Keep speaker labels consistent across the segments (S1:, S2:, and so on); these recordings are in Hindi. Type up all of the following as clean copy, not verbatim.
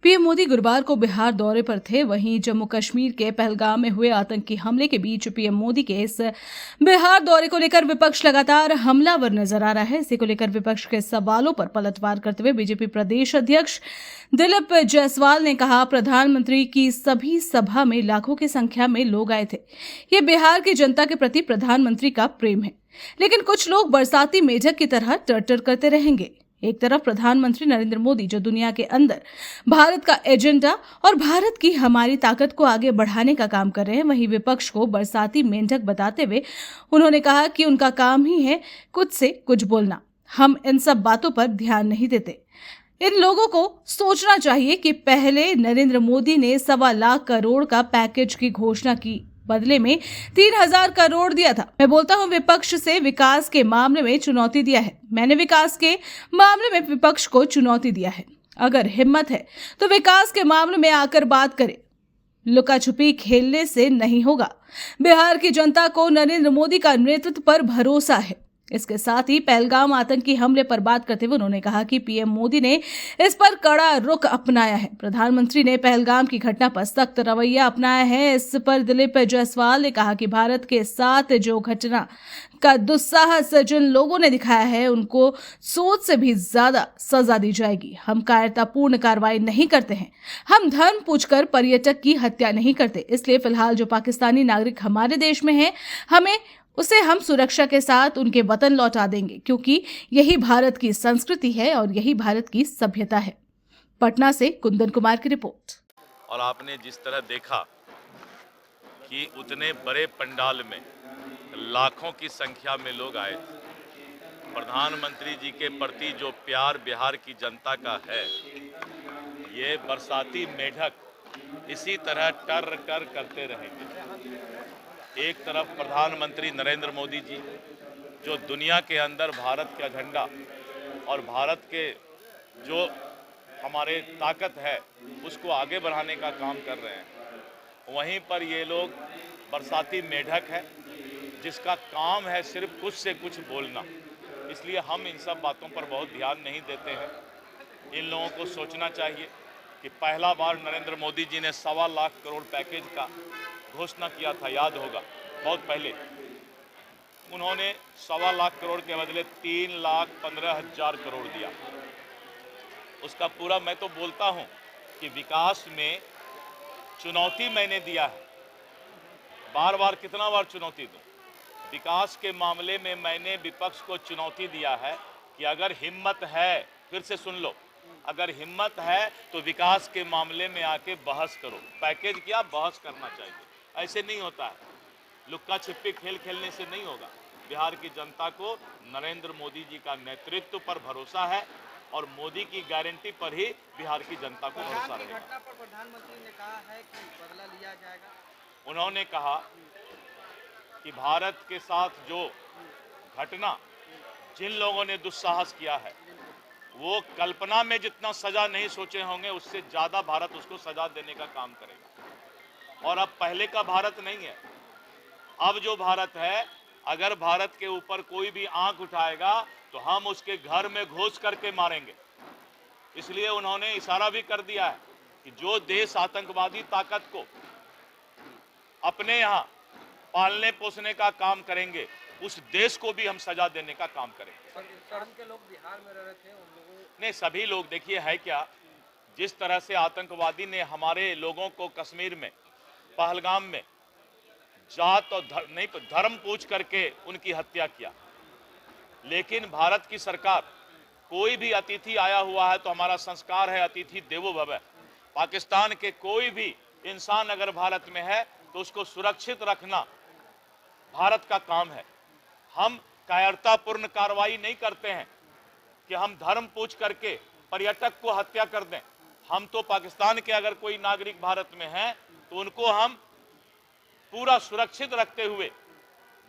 S1: पीएम मोदी गुरुवार को बिहार दौरे पर थे। वहीं जम्मू कश्मीर के पहलगाम में हुए आतंकी हमले के बीच पीएम मोदी के इस बिहार दौरे को लेकर विपक्ष लगातार हमलावर नजर आ रहा है। इसी को लेकर विपक्ष के सवालों पर पलटवार करते हुए बीजेपी प्रदेश अध्यक्ष दिलीप जायसवाल ने कहा, प्रधानमंत्री की सभी सभा में लाखों की संख्या में लोग आए थे। ये बिहार की जनता के प्रति प्रधानमंत्री का प्रेम है, लेकिन कुछ लोग बरसाती मेढक की तरह टर करते रहेंगे। एक तरफ प्रधानमंत्री नरेंद्र मोदी जो दुनिया के अंदर भारत का एजेंडा और भारत की हमारी ताकत को आगे बढ़ाने का काम कर रहे हैं, वहीं विपक्ष को बरसाती मेंढक बताते हुए उन्होंने कहा कि उनका काम ही है कुछ से कुछ बोलना। हम इन सब बातों पर ध्यान नहीं देते। इन लोगों को सोचना चाहिए कि पहले नरेंद्र मोदी ने 1.25 लाख करोड़ का पैकेज की घोषणा की, बदले में 3,000 करोड़ दिया था। मैं बोलता हूं, विपक्ष से विकास के मामले में चुनौती दिया है। मैंने विकास के मामले में विपक्ष को चुनौती दिया है। अगर हिम्मत है तो विकास के मामले में आकर बात करें। लुका छुपी खेलने से नहीं होगा। बिहार की जनता को नरेंद्र मोदी का नेतृत्व पर भरोसा है। इसके साथ ही पहलगाम आतंकी हमले पर बात करते हुए उन्होंने कहा कि पीएम मोदी ने इस पर कड़ा रुख अपनाया है। प्रधानमंत्री ने पहलगाम की घटना पर सख्त रवैया अपनाया है। इस पर दिलीप जायसवाल ने कहा कि भारत के साथ जो घटना का दुस्साहस जिन लोगों ने दिखाया है, उनको सोच से भी ज्यादा सजा दी जाएगी। हम कायरतापूर्ण कार्रवाई नहीं करते हैं। हम धर्म पूछकर पर्यटक की हत्या नहीं करते। इसलिए फिलहाल जो पाकिस्तानी नागरिक हमारे देश में है, उसे हम सुरक्षा के साथ उनके वतन लौटा देंगे, क्योंकि यही भारत की संस्कृति है और यही भारत की सभ्यता है। पटना से कुंदन कुमार की रिपोर्ट।
S2: और आपने जिस तरह देखा कि उतने बड़े पंडाल में लाखों की संख्या में लोग आए थे, प्रधानमंत्री जी के प्रति जो प्यार बिहार की जनता का है, ये बरसाती मेढक इसी तरह टर करते रहेंगे। एक तरफ प्रधानमंत्री नरेंद्र मोदी जी जो दुनिया के अंदर भारत का झंडा और भारत के जो हमारे ताकत है उसको आगे बढ़ाने का काम कर रहे हैं, वहीं पर ये लोग बरसाती मेढक है जिसका काम है सिर्फ कुछ से कुछ बोलना। इसलिए हम इन सब बातों पर बहुत ध्यान नहीं देते हैं। इन लोगों को सोचना चाहिए कि पहला बार नरेंद्र मोदी जी ने 1.25 लाख करोड़ पैकेज का घोषणा किया था, याद होगा बहुत पहले। उन्होंने 1.25 लाख करोड़ के बदले 3,15,000 करोड़ दिया। उसका पूरा मैं तो बोलता हूं कि विकास में चुनौती मैंने दिया है। बार बार कितना बार चुनौती दूं? विकास के मामले में मैंने विपक्ष को चुनौती दिया है कि अगर हिम्मत है, फिर से सुन लो, अगर हिम्मत है तो विकास के मामले में आके बहस करो। पैकेज क्या बहस करना चाहिए, ऐसे नहीं होता है। लुक्का छिपी खेल खेलने से नहीं होगा। बिहार की जनता को नरेंद्र मोदी जी का नेतृत्व पर भरोसा है और मोदी की गारंटी पर ही बिहार की जनता को भरोसा रहेगा। घटना पर प्रधानमंत्री ने कहा है कि बदला लिया जाएगा। उन्होंने कहा कि भारत के साथ जो घटना जिन लोगों ने दुस्साहस किया है, वो कल्पना में जितना सजा नहीं सोचे होंगे, उससे ज्यादा भारत उसको सजा देने का काम करेगा। और अब पहले का भारत नहीं है। अब जो भारत है, अगर भारत के ऊपर कोई भी आंख उठाएगा तो हम उसके घर में घुस करके मारेंगे। इसलिए उन्होंने इशारा भी कर दिया है कि जो देश आतंकवादी ताकत को अपने यहां पालने पोसने का काम करेंगे, उस देश को भी हम सजा देने का काम करेंगे।
S3: के लोग बिहार में रह रहे थे, उन लोगों
S2: ने सभी लोग, देखिए है क्या, जिस तरह से आतंकवादी ने हमारे लोगों को कश्मीर में पहलगाम में जात और धर्म पूछ करके उनकी हत्या किया। लेकिन भारत की सरकार, कोई भी अतिथि आया हुआ है तो हमारा संस्कार है अतिथि देवो भव। पाकिस्तान के कोई भी इंसान अगर भारत में है तो उसको सुरक्षित रखना भारत का काम है। हम कायरतापूर्ण कार्रवाई नहीं करते हैं कि हम धर्म पूछ करके पर्यटक को हत्या कर दें। हम तो पाकिस्तान के अगर कोई नागरिक भारत में है तो उनको हम पूरा सुरक्षित रखते हुए,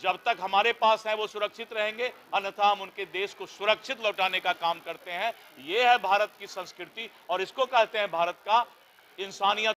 S2: जब तक हमारे पास है वो सुरक्षित रहेंगे, अन्यथा हम उनके देश को सुरक्षित लौटाने का काम करते हैं। ये है भारत की संस्कृति और इसको कहते हैं भारत का इंसानियत।